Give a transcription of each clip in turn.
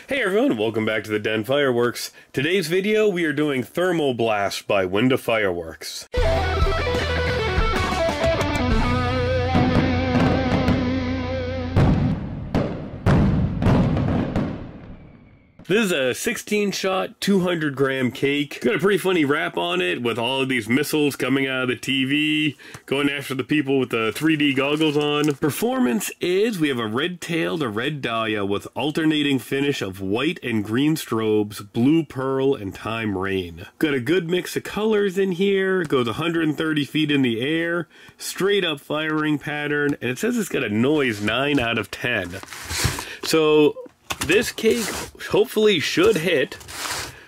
Hey everyone, welcome back to the Den Fireworks. Today's video we are doing Thermal Blast by Winda Fireworks. This is a 16-shot, 200-gram cake. Got a pretty funny wrap on it with all of these missiles coming out of the TV, going after the people with the 3D goggles on. Performance is, we have a red-tailed, a red dahlia with alternating finish of white and green strobes, blue pearl, and time rain. Got a good mix of colors in here, goes 130 feet in the air, straight up firing pattern, and it says it's got a noise 9 out of 10. So, this cake hopefully should hit.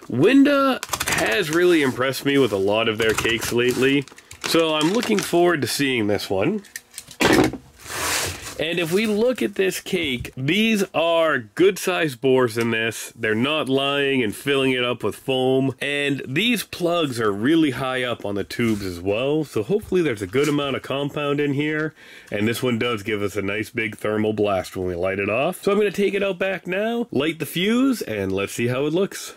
Winda has really impressed me with a lot of their cakes lately, so I'm looking forward to seeing this one. And if we look at this cake, these are good-sized bores in this. They're not lying and filling it up with foam. And these plugs are really high up on the tubes as well. So hopefully there's a good amount of compound in here. And this one does give us a nice big thermal blast when we light it off. So I'm going to take it out back now, light the fuse, and let's see how it looks.